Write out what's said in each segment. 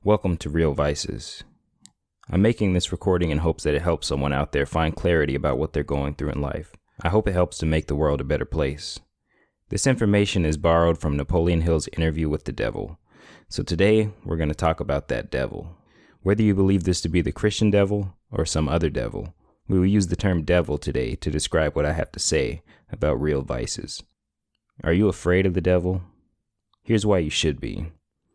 Welcome to Real Vices. I'm making this recording in hopes that it helps someone out there find clarity about what they're going through in life. I hope it helps to make the world a better place. This information is borrowed from Napoleon Hill's interview with the devil. So today, we're going to talk about that devil. Whether you believe this to be the Christian devil or some other devil, we will use the term devil today to describe what I have to say about real vices. Are you afraid of the devil? Here's why you should be.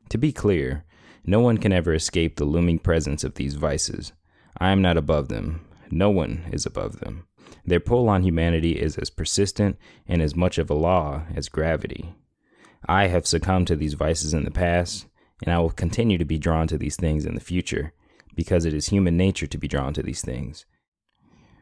To be clear, no one can ever escape the looming presence of these vices. I am not above them. No one is above them. Their pull on humanity is as persistent and as much of a law as gravity. I have succumbed to these vices in the past, and I will continue to be drawn to these things in the future, because it is human nature to be drawn to these things.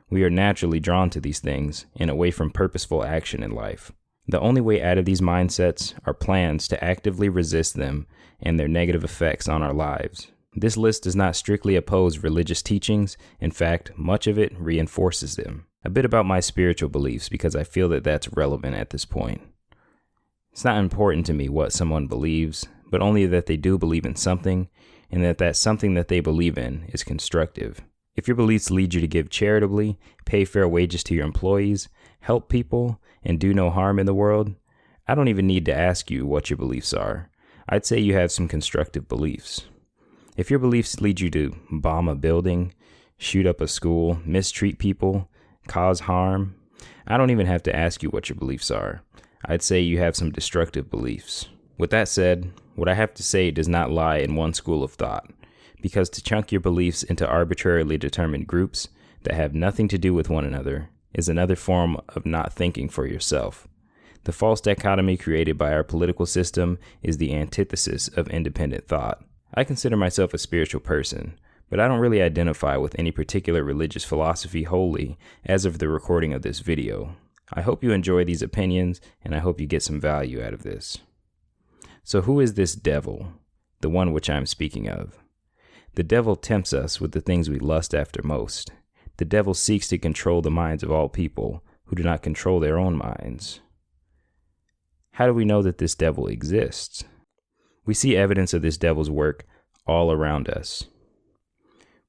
We are naturally drawn to these things and away from purposeful action in life. The only way out of these mindsets are plans to actively resist them and their negative effects on our lives. This list does not strictly oppose religious teachings. In fact, much of it reinforces them. A bit about my spiritual beliefs, because I feel that that's relevant at this point. It's not important to me what someone believes, but only that they do believe in something, and that something that they believe in is constructive. If your beliefs lead you to give charitably, pay fair wages to your employees, help people, and do no harm in the world, I don't even need to ask you what your beliefs are. I'd say you have some constructive beliefs. If your beliefs lead you to bomb a building, shoot up a school, mistreat people, cause harm, I don't even have to ask you what your beliefs are. I'd say you have some destructive beliefs. With that said, what I have to say does not lie in one school of thought, because to chunk your beliefs into arbitrarily determined groups that have nothing to do with one another is another form of not thinking for yourself. The false dichotomy created by our political system is the antithesis of independent thought. I consider myself a spiritual person, but I don't really identify with any particular religious philosophy wholly as of the recording of this video. I hope you enjoy these opinions, and I hope you get some value out of this. So who is this devil, the one which I am speaking of? The devil tempts us with the things we lust after most. The devil seeks to control the minds of all people who do not control their own minds. How do we know that this devil exists? We see evidence of this devil's work all around us.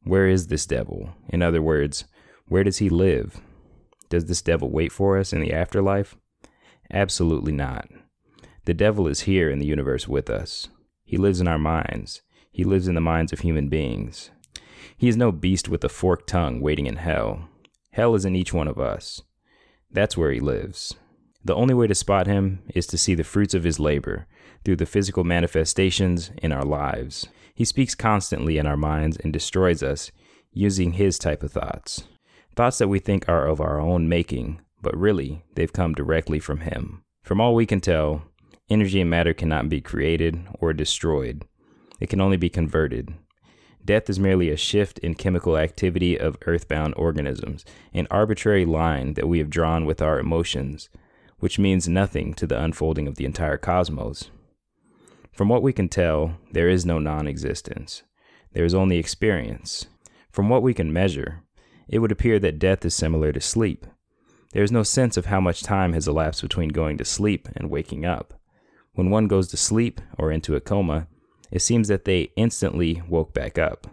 Where is this devil? In other words, where does he live? Does this devil wait for us in the afterlife? Absolutely not. The devil is here in the universe with us. He lives in our minds. He lives in the minds of human beings. He is no beast with a forked tongue waiting in hell. Hell is in each one of us. That's where he lives. The only way to spot him is to see the fruits of his labor through the physical manifestations in our lives. He speaks constantly in our minds and destroys us using his type of thoughts. Thoughts that we think are of our own making, but really, they've come directly from him. From all we can tell, energy and matter cannot be created or destroyed. It can only be converted. Death is merely a shift in chemical activity of earthbound organisms, an arbitrary line that we have drawn with our emotions, which means nothing to the unfolding of the entire cosmos. From what we can tell, there is no non-existence. There is only experience. From what we can measure, it would appear that death is similar to sleep. There is no sense of how much time has elapsed between going to sleep and waking up. When one goes to sleep or into a coma, it seems that they instantly woke back up.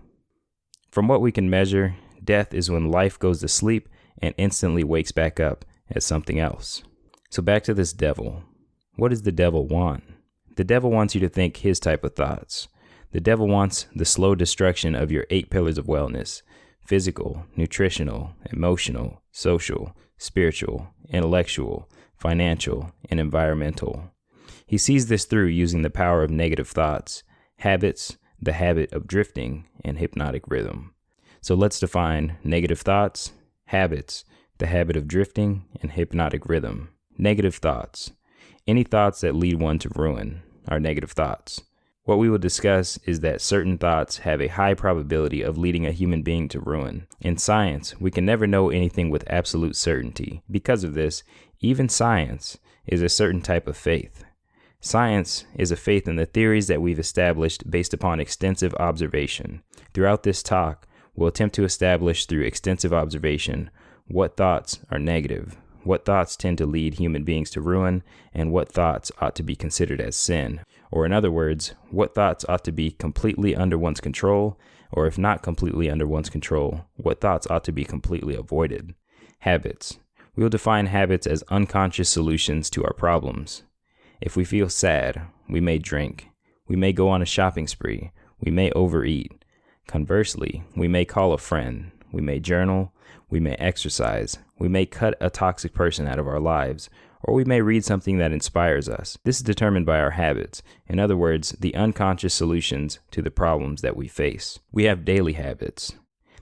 From what we can measure, death is when life goes to sleep and instantly wakes back up as something else. So back to this devil. What does the devil want? The devil wants you to think his type of thoughts. The devil wants the slow destruction of your 8 pillars of wellness: physical, nutritional, emotional, social, spiritual, intellectual, financial, and environmental. He sees this through using the power of negative thoughts, habits, the habit of drifting, and hypnotic rhythm. So let's define negative thoughts, habits, the habit of drifting, and hypnotic rhythm. Negative thoughts. Any thoughts that lead one to ruin are negative thoughts. What we will discuss is that certain thoughts have a high probability of leading a human being to ruin. In science, we can never know anything with absolute certainty. Because of this, even science is a certain type of faith. Science is a faith in the theories that we've established based upon extensive observation. Throughout this talk, we'll attempt to establish through extensive observation what thoughts are negative, what thoughts tend to lead human beings to ruin, and what thoughts ought to be considered as sin. Or in other words, what thoughts ought to be completely under one's control, or if not completely under one's control, what thoughts ought to be completely avoided. Habits. We will define habits as unconscious solutions to our problems. If we feel sad, we may drink. We may go on a shopping spree. We may overeat. Conversely, we may call a friend. We may journal. We may exercise. We may cut a toxic person out of our lives, or we may read something that inspires us. This is determined by our habits. In other words, the unconscious solutions to the problems that we face. We have daily habits,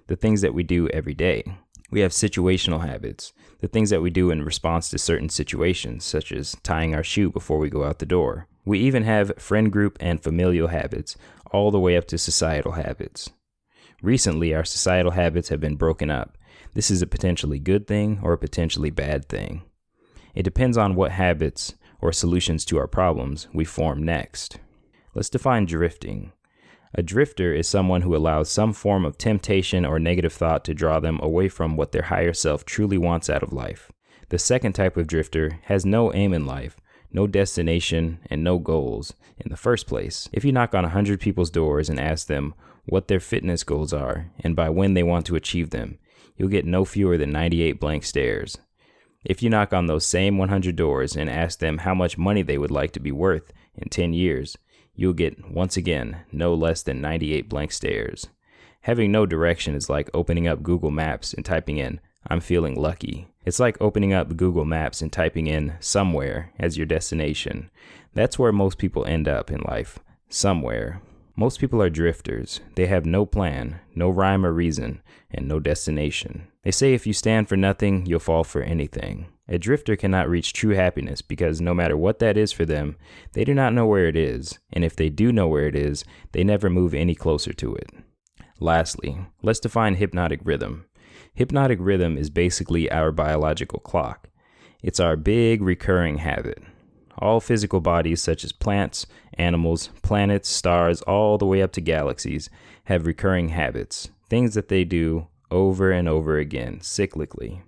the things that we do every day. We have situational habits, the things that we do in response to certain situations, such as tying our shoe before we go out the door. We even have friend group and familial habits, all the way up to societal habits. Recently, our societal habits have been broken up. This is a potentially good thing or a potentially bad thing. It depends on what habits or solutions to our problems we form next. Let's define drifting. A drifter is someone who allows some form of temptation or negative thought to draw them away from what their higher self truly wants out of life. The second type of drifter has no aim in life, no destination, and no goals in the first place. If you knock on 100 people's doors and ask them what their fitness goals are and by when they want to achieve them, you'll get no fewer than 98 blank stares. If you knock on those same 100 doors and ask them how much money they would like to be worth in 10 years, you'll get, once again, no less than 98 blank stares. Having no direction is like opening up Google Maps and typing in, "I'm feeling lucky." It's like opening up Google Maps and typing in somewhere as your destination. That's where most people end up in life, somewhere. Most people are drifters. They have no plan, no rhyme or reason, and no destination. They say if you stand for nothing, you'll fall for anything. A drifter cannot reach true happiness because no matter what that is for them, they do not know where it is. And if they do know where it is, they never move any closer to it. Lastly, let's define hypnotic rhythm. Hypnotic rhythm is basically our biological clock. It's our big recurring habit. All physical bodies such as plants, animals, planets, stars, all the way up to galaxies have recurring habits, things that they do over and over again, cyclically.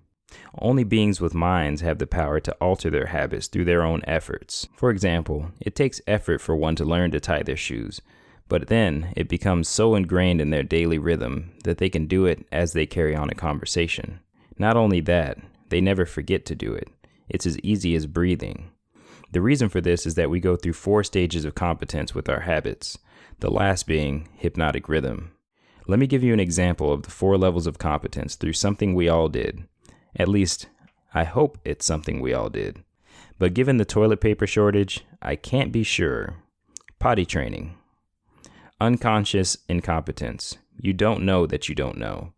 Only beings with minds have the power to alter their habits through their own efforts. For example, it takes effort for one to learn to tie their shoes, but then it becomes so ingrained in their daily rhythm that they can do it as they carry on a conversation. Not only that, they never forget to do it. It's as easy as breathing. The reason for this is that we go through 4 stages of competence with our habits, the last being hypnotic rhythm. Let me give you an example of the 4 levels of competence through something we all did. At least, I hope it's something we all did. But given the toilet paper shortage, I can't be sure. Potty training. Unconscious incompetence. You don't know that you don't know.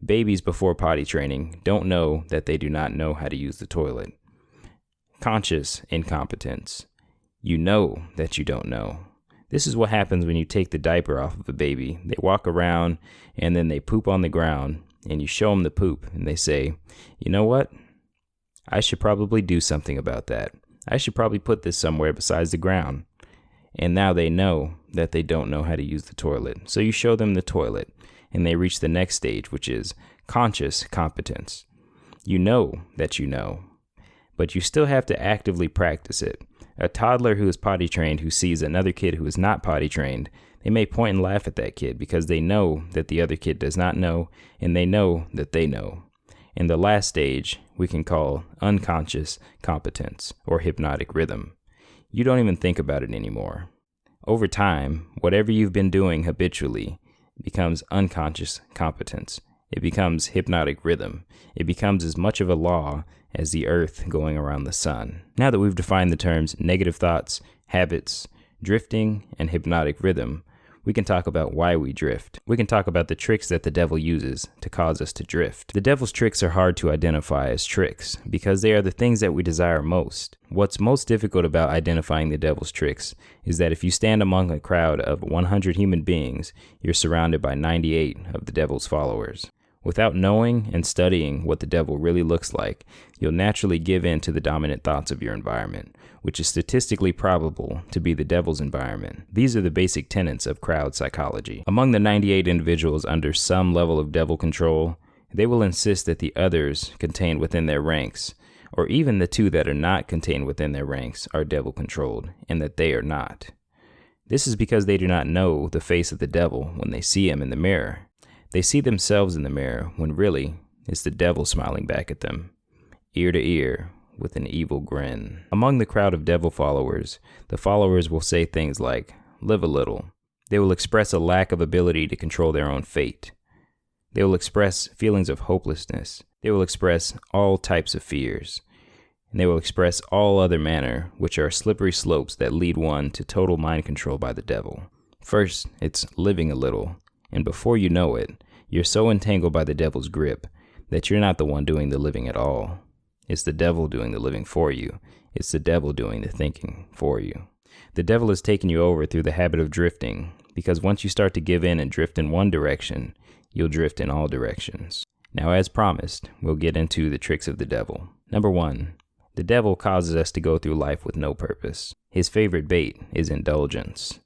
Babies before potty training don't know that they do not know how to use the toilet. Conscious incompetence. You know that you don't know. This is what happens when you take the diaper off of a baby. They walk around and then they poop on the ground and you show them the poop and they say, "You know what? I should probably do something about that. I should probably put this somewhere besides the ground." And now they know that they don't know how to use the toilet. So you show them the toilet and they reach the next stage, which is conscious competence. You know that you know, but you still have to actively practice it. A toddler who is potty trained who sees another kid who is not potty trained, they may point and laugh at that kid because they know that the other kid does not know, and they know that they know. In the last stage, we can call unconscious competence or hypnotic rhythm. You don't even think about it anymore. Over time, whatever you've been doing habitually becomes unconscious competence. It becomes hypnotic rhythm. It becomes as much of a law as the earth going around the sun. Now that we've defined the terms negative thoughts, habits, drifting, and hypnotic rhythm, we can talk about why we drift. We can talk about the tricks that the devil uses to cause us to drift. The devil's tricks are hard to identify as tricks because they are the things that we desire most. What's most difficult about identifying the devil's tricks is that if you stand among a crowd of 100 human beings, you're surrounded by 98 of the devil's followers. Without knowing and studying what the devil really looks like, you'll naturally give in to the dominant thoughts of your environment, which is statistically probable to be the devil's environment. These are the basic tenets of crowd psychology. Among the 98 individuals under some level of devil control, they will insist that the others contained within their ranks, or even the 2 that are not contained within their ranks, are devil controlled, and that they are not. This is because they do not know the face of the devil when they see him in the mirror. They see themselves in the mirror when really it's the devil smiling back at them, ear to ear, with an evil grin. Among the crowd of devil followers, the followers will say things like, live a little. They will express a lack of ability to control their own fate. They will express feelings of hopelessness. They will express all types of fears. And they will express all other manner, which are slippery slopes that lead one to total mind control by the devil. First, it's living a little, and before you know it, you're so entangled by the devil's grip that you're not the one doing the living at all. It's the devil doing the living for you. It's the devil doing the thinking for you. The devil has taken you over through the habit of drifting, because once you start to give in and drift in one direction, you'll drift in all directions. Now, as promised, we'll get into the tricks of the devil. Number 1. The devil causes us to go through life with no purpose. His favorite bait is indulgence.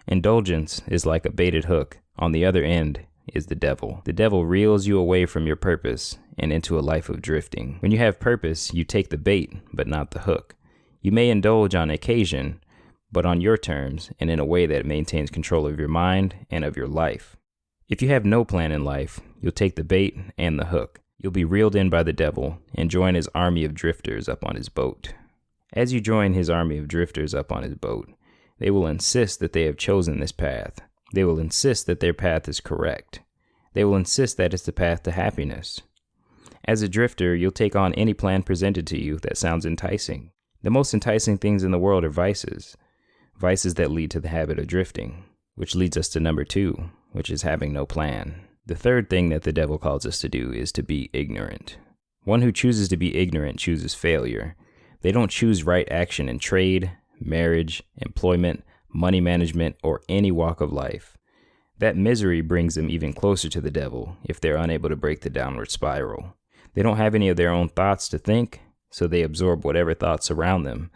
Indulgence is like a baited hook. On the other end is the devil. The devil reels you away from your purpose and into a life of drifting. When you have purpose, you take the bait, but not the hook. You may indulge on occasion, but on your terms and in a way that maintains control of your mind and of your life. If you have no plan in life, you'll take the bait and the hook. You'll be reeled in by the devil and join his army of drifters up on his boat. As you join his army of drifters up on his boat, they will insist that they have chosen this path. They will insist that their path is correct. They will insist that it's the path to happiness. As a drifter, you'll take on any plan presented to you that sounds enticing. The most enticing things in the world are vices. Vices that lead to the habit of drifting, which leads us to number 2, which is having no plan. The third thing that the devil calls us to do is to be ignorant. One who chooses to be ignorant chooses failure. They don't choose right action in trade, marriage, employment, money management, or any walk of life. That misery brings them even closer to the devil if they're unable to break the downward spiral. They don't have any of their own thoughts to think, so they absorb whatever thoughts surround them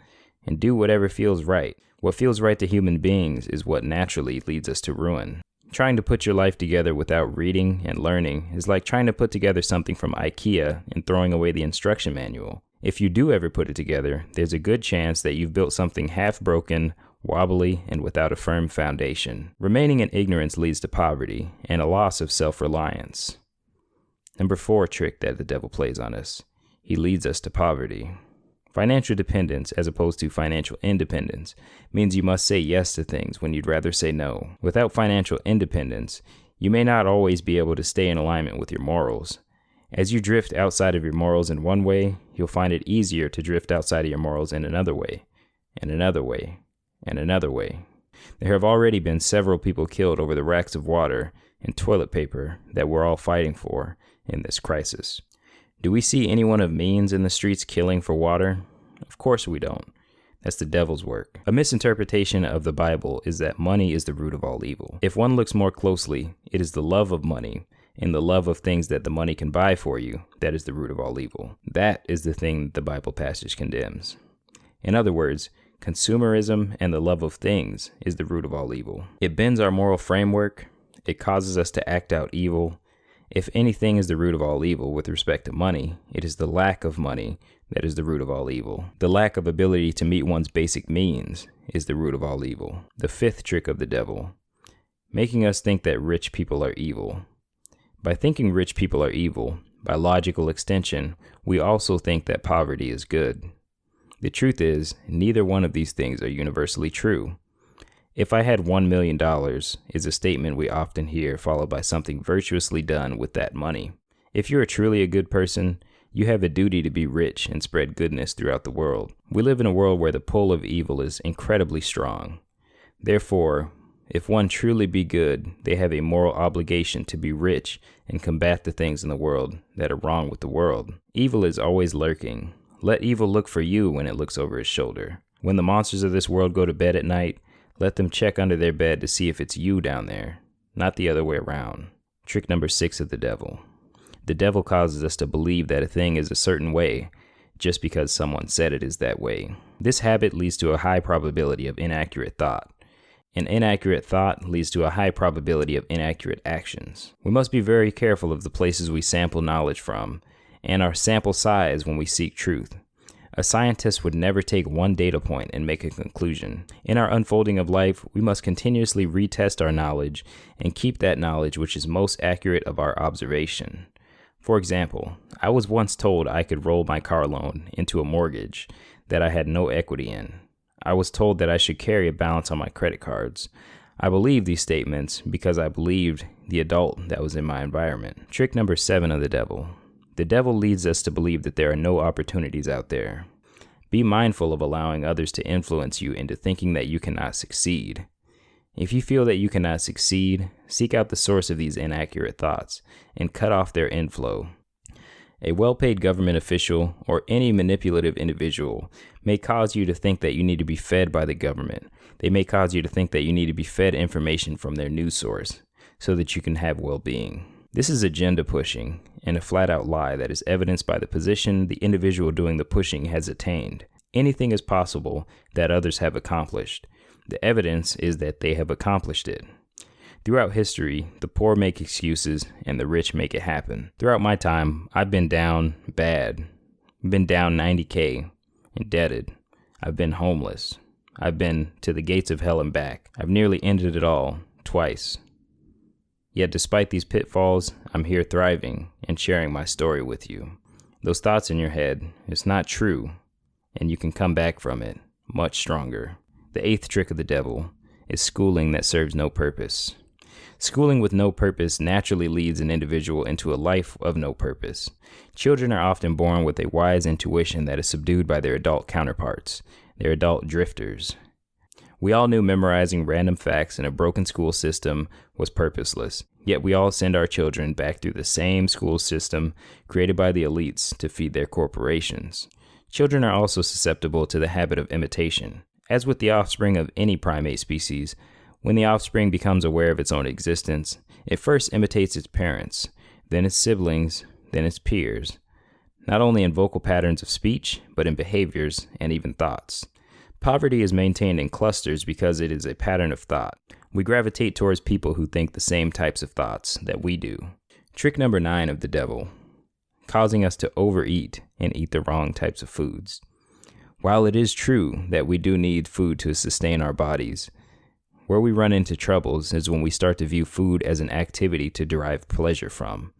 and do whatever feels right. What feels right to human beings is what naturally leads us to ruin. Trying to put your life together without reading and learning is like trying to put together something from IKEA and throwing away the instruction manual. If you do ever put it together, there's a good chance that you've built something half broken, wobbly, and without a firm foundation. Remaining in ignorance leads to poverty and a loss of self-reliance. Number 4 trick that the devil plays on us. He leads us to poverty. Financial dependence, as opposed to financial independence, means you must say yes to things when you'd rather say no. Without financial independence, you may not always be able to stay in alignment with your morals. As you drift outside of your morals in one way, you'll find it easier to drift outside of your morals in another way, and another way, and another way. There have already been several people killed over the racks of water and toilet paper that we're all fighting for in this crisis. Do we see anyone of means in the streets killing for water? Of course we don't. That's the devil's work. A misinterpretation of the Bible is that money is the root of all evil. If one looks more closely, it is the love of money and the love of things that the money can buy for you that is the root of all evil. That is the thing the Bible passage condemns. In other words, consumerism and the love of things is the root of all evil. It bends our moral framework. It causes us to act out evil. If anything is the root of all evil with respect to money, it is the lack of money that is the root of all evil. The lack of ability to meet one's basic means is the root of all evil. The 5th trick of the devil, making us think that rich people are evil. By thinking rich people are evil, by logical extension, we also think that poverty is good. The truth is, neither one of these things are universally true. If I had $1 million is a statement we often hear, followed by something virtuously done with that money. If you're truly a good person, you have a duty to be rich and spread goodness throughout the world. We live in a world where the pull of evil is incredibly strong. Therefore, if one truly be good, they have a moral obligation to be rich and combat the things in the world that are wrong with the world. Evil is always lurking. Let evil look for you when it looks over its shoulder. When the monsters of this world go to bed at night, let them check under their bed to see if it's you down there, not the other way around. Trick number 6 of the devil. The devil causes us to believe that a thing is a certain way just because someone said it is that way. This habit leads to a high probability of inaccurate thought. An inaccurate thought leads to a high probability of inaccurate actions. We must be very careful of the places we sample knowledge from and our sample size when we seek truth. A scientist would never take one data point and make a conclusion. In our unfolding of life, we must continuously retest our knowledge and keep that knowledge which is most accurate of our observation. For example, I was once told I could roll my car loan into a mortgage that I had no equity in. I was told that I should carry a balance on my credit cards. I believed these statements because I believed the adult that was in my environment. Trick number 7 of the devil. The devil leads us to believe that there are no opportunities out there. Be mindful of allowing others to influence you into thinking that you cannot succeed. If you feel that you cannot succeed, seek out the source of these inaccurate thoughts and cut off their inflow. A well-paid government official or any manipulative individual may cause you to think that you need to be fed by the government. They may cause you to think that you need to be fed information from their news source so that you can have well-being. This is agenda pushing and a flat-out lie that is evidenced by the position the individual doing the pushing has attained. Anything is possible that others have accomplished. The evidence is that they have accomplished it. Throughout history, the poor make excuses and the rich make it happen. Throughout my time, I've been down bad. I've been down 90K, indebted. I've been homeless. I've been to the gates of hell and back. I've nearly ended it all, twice. Yet despite these pitfalls, I'm here thriving and sharing my story with you. Those thoughts in your head, it's not true, and you can come back from it much stronger. The 8th trick of the devil is schooling that serves no purpose. Schooling with no purpose naturally leads an individual into a life of no purpose. Children are often born with a wise intuition that is subdued by their adult counterparts, their adult drifters. We all knew memorizing random facts in a broken school system was purposeless, yet we all send our children back through the same school system created by the elites to feed their corporations. Children are also susceptible to the habit of imitation. As with the offspring of any primate species, when the offspring becomes aware of its own existence, it first imitates its parents, then its siblings, then its peers, not only in vocal patterns of speech, but in behaviors and even thoughts. Poverty is maintained in clusters because it is a pattern of thought. We gravitate towards people who think the same types of thoughts that we do. Trick number 9 of the devil, causing us to overeat and eat the wrong types of foods. While it is true that we do need food to sustain our bodies, where we run into troubles is when we start to view food as an activity to derive pleasure from.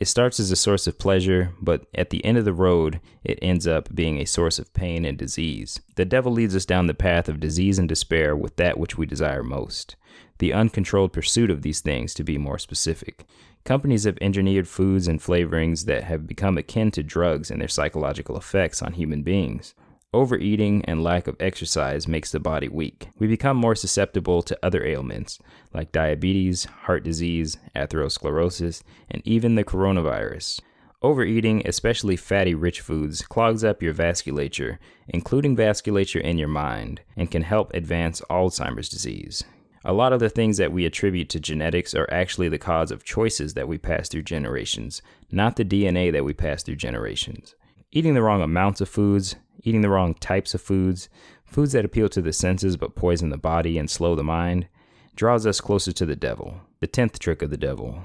It starts as a source of pleasure, but at the end of the road, it ends up being a source of pain and disease. The devil leads us down the path of disease and despair with that which we desire most, the uncontrolled pursuit of these things, to be more specific. Companies have engineered foods and flavorings that have become akin to drugs in their psychological effects on human beings. Overeating and lack of exercise makes the body weak. We become more susceptible to other ailments like diabetes, heart disease, atherosclerosis, and even the coronavirus. Overeating, especially fatty rich foods, clogs up your vasculature, including vasculature in your mind, and can help advance Alzheimer's disease. A lot of the things that we attribute to genetics are actually the cause of choices that we pass through generations, not the DNA that we pass through generations. Eating the wrong amounts of foods, eating the wrong types of foods, foods that appeal to the senses but poison the body and slow the mind, draws us closer to the devil. The 10th trick of the devil,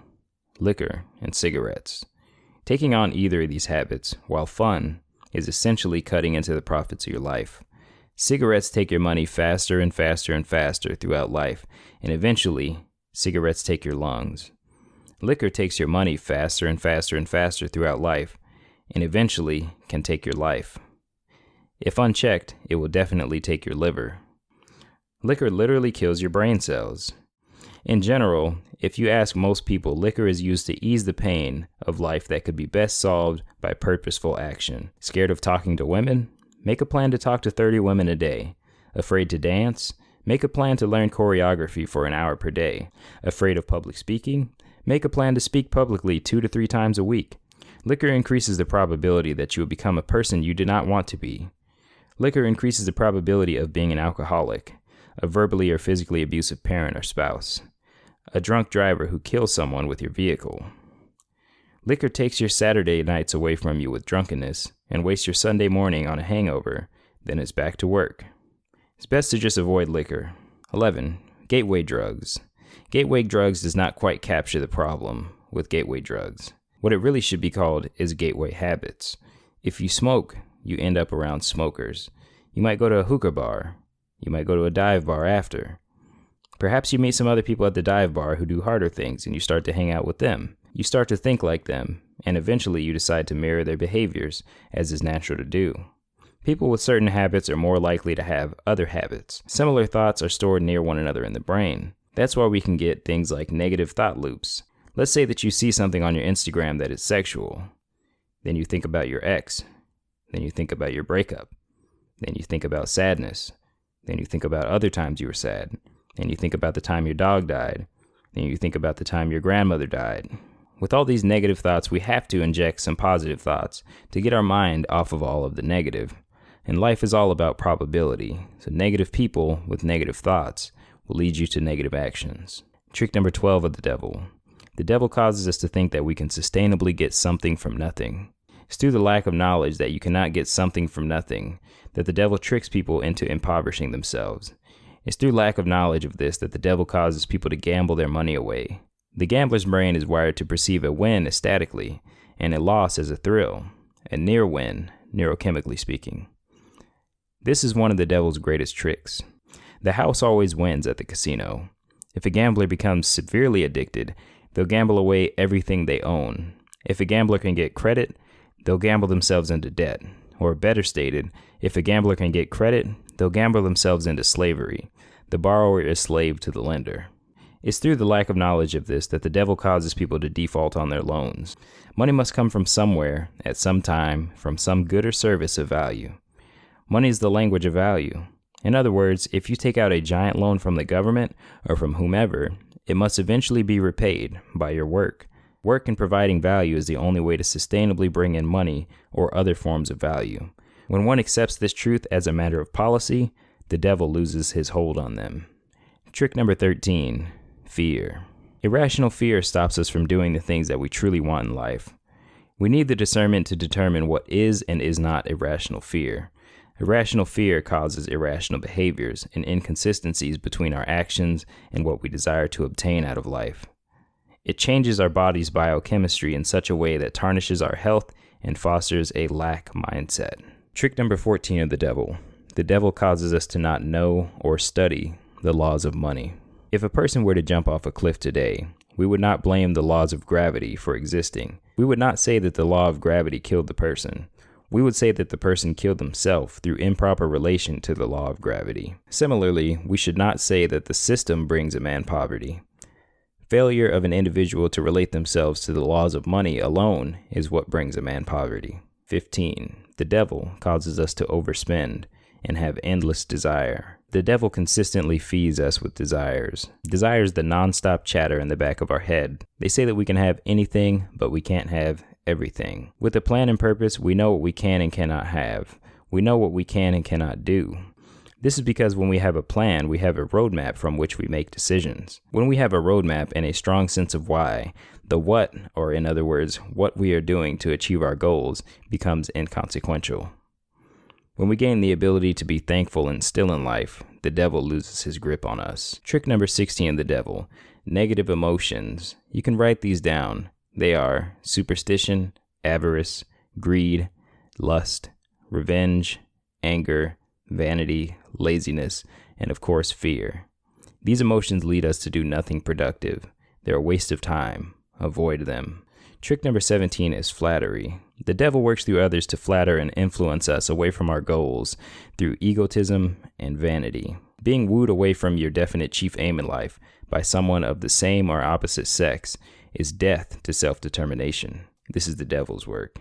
liquor and cigarettes. Taking on either of these habits, while fun, is essentially cutting into the profits of your life. Cigarettes take your money faster and faster and faster throughout life, and eventually, cigarettes take your lungs. Liquor takes your money faster and faster and faster throughout life, and eventually can take your life. If unchecked, it will definitely take your liver. Liquor literally kills your brain cells. In general, if you ask most people, liquor is used to ease the pain of life that could be best solved by purposeful action. Scared of talking to women? Make a plan to talk to 30 women a day. Afraid to dance? Make a plan to learn choreography for an hour per day. Afraid of public speaking? Make a plan to speak publicly 2 to 3 times a week. Liquor increases the probability that you will become a person you did not want to be. Liquor increases the probability of being an alcoholic, a verbally or physically abusive parent or spouse, a drunk driver who kills someone with your vehicle. Liquor takes your Saturday nights away from you with drunkenness and wastes your Sunday morning on a hangover, then it's back to work. It's best to just avoid liquor. 11. Gateway drugs. Gateway drugs does not quite capture the problem with gateway drugs. What it really should be called is gateway habits. If you smoke, you end up around smokers. You might go to a hookah bar. You might go to a dive bar after. Perhaps you meet some other people at the dive bar who do harder things and you start to hang out with them. You start to think like them, and eventually you decide to mirror their behaviors, as is natural to do. People with certain habits are more likely to have other habits. Similar thoughts are stored near one another in the brain. That's why we can get things like negative thought loops. Let's say that you see something on your Instagram that is sexual. Then you think about your ex. Then you think about your breakup. Then you think about sadness. Then you think about other times you were sad. Then you think about the time your dog died. Then you think about the time your grandmother died. With all these negative thoughts, we have to inject some positive thoughts to get our mind off of all of the negative. And life is all about probability. So negative people with negative thoughts will lead you to negative actions. Trick number 12 of the devil. The devil causes us to think that we can sustainably get something from nothing. It's through the lack of knowledge that you cannot get something from nothing that the devil tricks people into impoverishing themselves. It's through lack of knowledge of this that the devil causes people to gamble their money away. The gambler's brain is wired to perceive a win ecstatically and a loss as a thrill, a near win, neurochemically speaking. This is one of the devil's greatest tricks. The house always wins at the casino. If a gambler becomes severely addicted, they'll gamble away everything they own. If a gambler can get credit, they'll gamble themselves into debt. Or better stated, if a gambler can get credit, they'll gamble themselves into slavery. The borrower is slave to the lender. It's through the lack of knowledge of this that the devil causes people to default on their loans. Money must come from somewhere, at some time, from some good or service of value. Money is the language of value. In other words, if you take out a giant loan from the government or from whomever, it must eventually be repaid by your work. Work in providing value is the only way to sustainably bring in money or other forms of value. When one accepts this truth as a matter of policy, the devil loses his hold on them. Trick number 13, fear. Irrational fear stops us from doing the things that we truly want in life. We need the discernment to determine what is and is not irrational fear. Irrational fear causes irrational behaviors and inconsistencies between our actions and what we desire to obtain out of life. It changes our body's biochemistry in such a way that tarnishes our health and fosters a lack mindset. Trick number 14 of the devil. The devil causes us to not know or study the laws of money. If a person were to jump off a cliff today, we would not blame the laws of gravity for existing. We would not say that the law of gravity killed the person. We would say that the person killed himself through improper relation to the law of gravity. Similarly, we should not say that the system brings a man poverty. Failure of an individual to relate themselves to the laws of money alone is what brings a man poverty. 15. The devil causes us to overspend and have endless desire. The devil consistently feeds us with desires. Desires the nonstop chatter in the back of our head. They say that we can have anything, but we can't have everything. With a plan and purpose, we know what we can and cannot have. We know what we can and cannot do. This is because when we have a plan, we have a roadmap from which we make decisions. When we have a roadmap and a strong sense of why, the what, or in other words, what we are doing to achieve our goals, becomes inconsequential. When we gain the ability to be thankful and still in life, the devil loses his grip on us. Trick number 16 of the devil, negative emotions. You can write these down. They are superstition, avarice, greed, lust, revenge, anger, vanity, laziness, and of course fear. These emotions lead us to do nothing productive. They're a waste of time. Avoid them. Trick number 17 is flattery. The devil works through others to flatter and influence us away from our goals through egotism and vanity. Being wooed away from your definite chief aim in life by someone of the same or opposite sex is death to self-determination. This is the devil's work.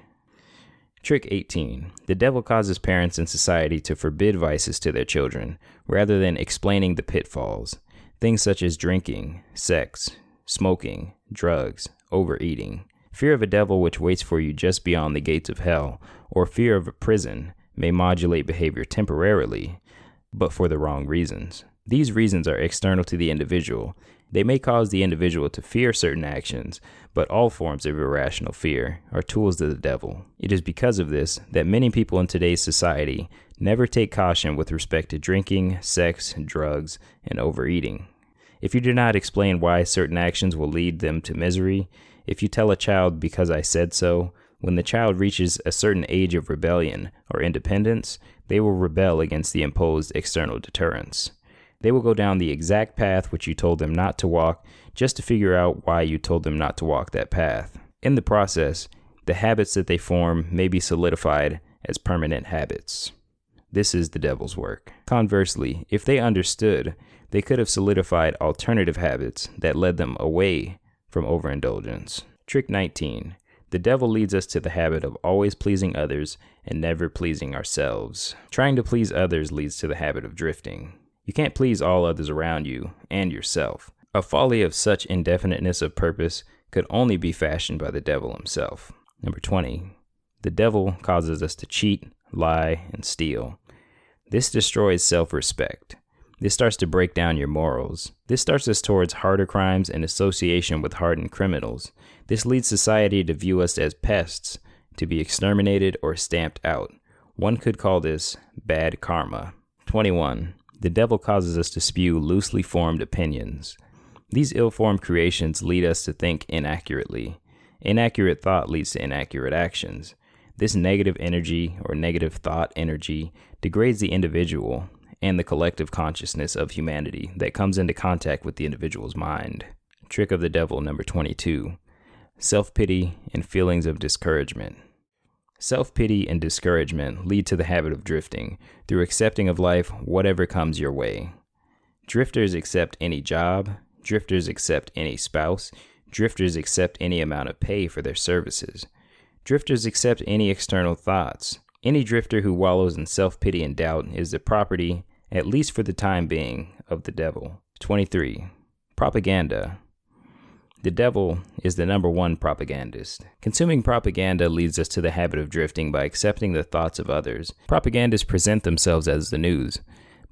Trick 18. The devil causes parents in society to forbid vices to their children rather than explaining the pitfalls. Things such as drinking, sex, smoking, drugs, overeating. Fear of a devil which waits for you just beyond the gates of hell, or fear of a prison, may modulate behavior temporarily, but for the wrong reasons. These reasons are external to the individual. They may cause the individual to fear certain actions, but all forms of irrational fear are tools of the devil. It is because of this that many people in today's society never take caution with respect to drinking, sex, drugs, and overeating. If you do not explain why certain actions will lead them to misery, if you tell a child because I said so, When the child reaches a certain age of rebellion or independence, they will rebel against the imposed external deterrents. They will go down the exact path which you told them not to walk just to figure out why you told them not to walk that path. In the process, the habits that they form may be solidified as permanent habits. This is the devil's work. Conversely, if they understood, they could have solidified alternative habits that led them away from overindulgence. Trick 19. The devil leads us to the habit of always pleasing others and never pleasing ourselves. Trying to please others leads to the habit of drifting. You can't please all others around you and yourself. A folly of such indefiniteness of purpose could only be fashioned by the devil himself. Number 20. The devil causes us to cheat, lie, and steal. This destroys self-respect. This starts to break down your morals. This starts us towards harder crimes and association with hardened criminals. This leads society to view us as pests, to be exterminated or stamped out. One could call this bad karma. 21. The devil causes us to spew loosely formed opinions. These ill-formed creations lead us to think inaccurately. Inaccurate thought leads to inaccurate actions. This negative energy or negative thought energy degrades the individual and the collective consciousness of humanity that comes into contact with the individual's mind. Trick of the devil number 22. Self-pity and feelings of discouragement. Self-pity and discouragement lead to the habit of drifting through accepting of life whatever comes your way. Drifters accept any job. Drifters accept any spouse. Drifters accept any amount of pay for their services. Drifters accept any external thoughts. Any drifter who wallows in self-pity and doubt is the property, at least for the time being, of the devil. 23. Propaganda. The devil is the number one propagandist. Consuming propaganda leads us to the habit of drifting by accepting the thoughts of others. Propagandists present themselves as the news,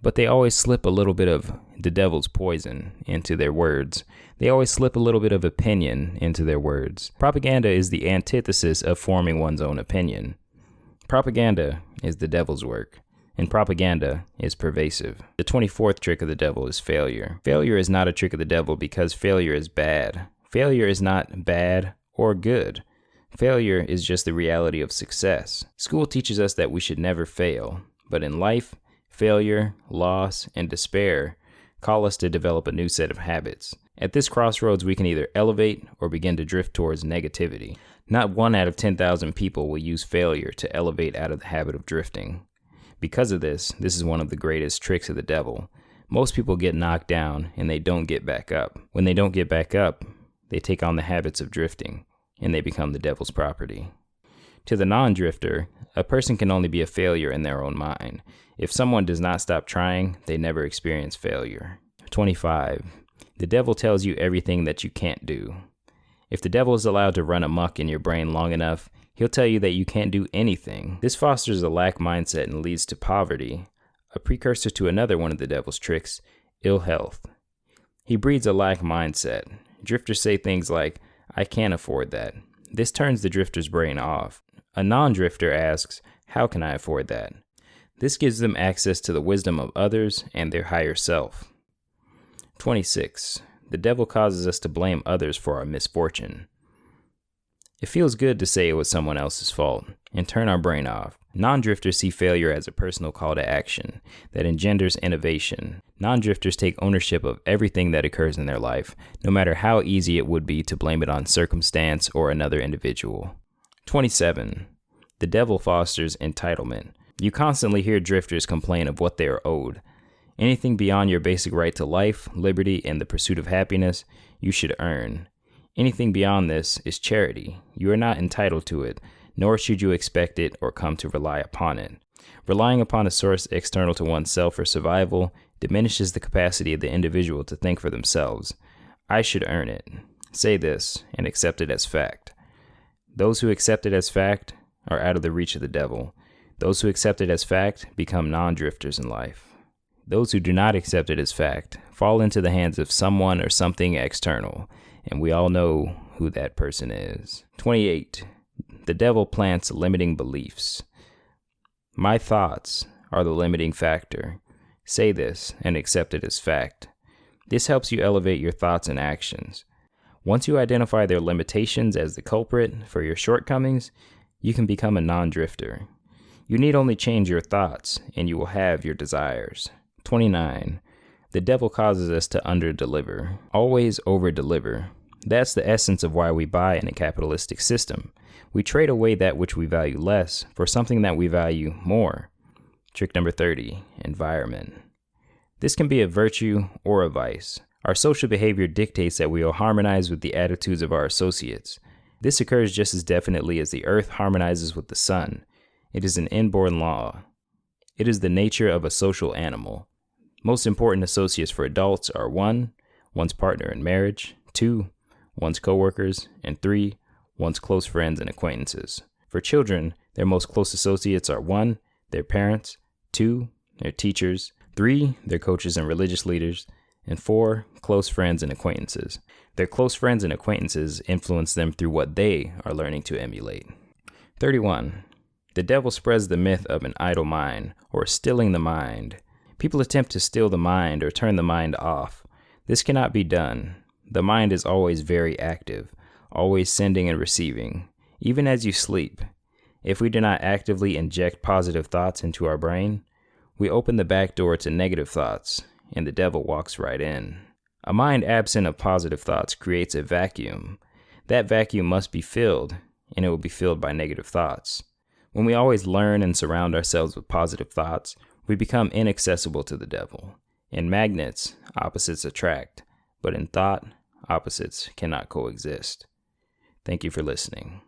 but they always slip a little bit of the devil's poison into their words. They always slip a little bit of opinion into their words. Propaganda is the antithesis of forming one's own opinion. Propaganda is the devil's work, and propaganda is pervasive. The 24th trick of the devil is failure. Failure is not a trick of the devil because failure is bad. Failure is not bad or good. Failure is just the reality of success. School teaches us that we should never fail, but in life, failure, loss, and despair call us to develop a new set of habits. At this crossroads, we can either elevate or begin to drift towards negativity. Not 1 out of 10,000 people will use failure to elevate out of the habit of drifting. Because of this is one of the greatest tricks of the devil. Most people get knocked down and they don't get back up. When they don't get back up, they take on the habits of drifting and they become the devil's property. To the non-drifter, a person can only be a failure in their own mind. If someone does not stop trying, they never experience failure. 25. The devil tells you everything that you can't do. If the devil is allowed to run amok in your brain long enough, he'll tell you that you can't do anything. This fosters a lack mindset and leads to poverty, a precursor to another one of the devil's tricks, ill health. He breeds a lack mindset. Drifters say things like, I can't afford that. This turns the drifter's brain off. A non-drifter asks, how can I afford that? This gives them access to the wisdom of others and their higher self. 26. The devil causes us to blame others for our misfortune. It feels good to say it was someone else's fault and turn our brain off. Non-drifters see failure as a personal call to action that engenders innovation. Non-drifters take ownership of everything that occurs in their life, no matter how easy it would be to blame it on circumstance or another individual. 27. The devil fosters entitlement. You constantly hear drifters complain of what they are owed. Anything beyond your basic right to life, liberty, and the pursuit of happiness, you should earn. Anything beyond this is charity. You are not entitled to it, nor should you expect it or come to rely upon it. Relying upon a source external to oneself for survival diminishes the capacity of the individual to think for themselves. I should earn it. Say this and accept it as fact. Those who accept it as fact are out of the reach of the devil. Those who accept it as fact become non-drifters in life. Those who do not accept it as fact fall into the hands of someone or something external, and we all know who that person is. 28. The devil plants limiting beliefs. My thoughts are the limiting factor. Say this and accept it as fact. This helps you elevate your thoughts and actions. Once you identify their limitations as the culprit for your shortcomings, You can become a non-drifter. You need only change your thoughts, and you will have your desires. 29. The devil causes us to under-deliver. Always over-deliver. That's the essence of why we buy in a capitalistic system. We trade away that which we value less for something that we value more. Trick number 30. Environment. This can be a virtue or a vice. Our social behavior dictates that we will harmonize with the attitudes of our associates. This occurs just as definitely as the earth harmonizes with the sun. It is an inborn law. It is the nature of a social animal. Most important associates for adults are 1. One's partner in marriage, 2. One's coworkers, and 3. One's close friends and acquaintances. For children, their most close associates are 1. Their parents, 2. Their teachers, 3. Their coaches and religious leaders, and 4. Close friends and acquaintances. Their close friends and acquaintances influence them through what they are learning to emulate. 31. The devil spreads the myth of an idle mind, or stilling the mind. People attempt to still the mind or turn the mind off. This cannot be done. The mind is always very active, always sending and receiving, even as you sleep. If we do not actively inject positive thoughts into our brain, we open the back door to negative thoughts, and the devil walks right in. A mind absent of positive thoughts creates a vacuum. That vacuum must be filled, and it will be filled by negative thoughts. When we always learn and surround ourselves with positive thoughts, we become inaccessible to the devil. In magnets, opposites attract, but in thought, opposites cannot coexist. Thank you for listening.